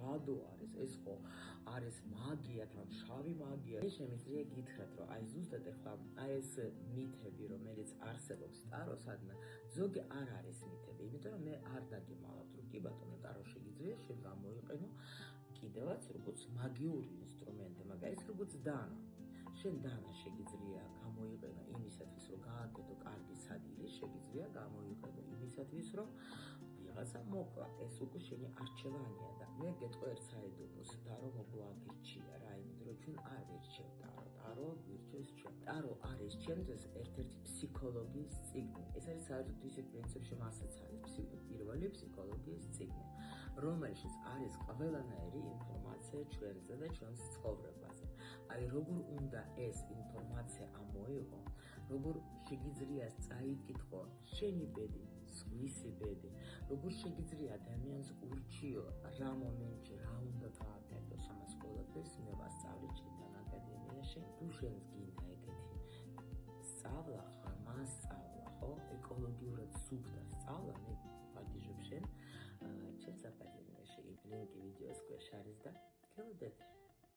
ბადო არის, ეს ხო არის მაგია, თან შავი მაგია. მე შემიძლია გითხრათ, რომ აი ზუსტად ახლა აი ეს მითები, რომელიც არსებობს ტაროსადმი, ზოგი არ არის მითები, იმიტომ რომ მე არ დაგემალავთ, რომ კი ბატონო, ტარო შეგიძლია შენ გამოიყენო კიდევაც როგორც მაგიური ინსტრუმენტი, მაგრამ ეს როგორც დანა. შენ დანა შეგიძლია გამოიყენო იმისათვის, რომ გააკეთო კარგი სადილი, შეგიძლია გამოიყენო იმისათვის, რომ ვიღაცა მოკლა. ეს უკვე შენი არჩევანია და მე გეტყვი ერთ საიდუმლოს, ტარო მოგვაგირჩია რა, იმიტომ რომ ჩვენ არ ვირჩევ ტარო, ტარო გვირჩევს ჩვენ. ტარო არის ჩემთვის ერთ-ერთი ფსიქოლოგიის წიგნი. ეს არის საერთოდ ისეთ პრინციპში მასაც არის პირველი ფსიქოლოგიის წიგნი, რომელშიც არის ყველანაირი ინფორმაცია ჩვენზე და ჩვენს ცხოვრებაზე. აი როგორ უნდა ეს ინფორმაცია ამოიღო, როგორ შეგიძლია წაიკითხო შენი ბედი, სხვისი ბედი, როგორ შეგიძლია ადამიანს ურჩიო რა მომენტში რა უნდა გააკეთოს, ამას ყველაფერს მე ვასწავლე ჩემთან აკადემიაში. თუ შენს გინდა ეგეთი სწავლა, ღრმა სწავლა, ხო, ეკოლოგიურად სუფთა სწავლა, მე ვაგიჟებ შენ ჩემს აკადემიაში. ლინკი ვიდეოს ქვეშ არის და გელოდებით.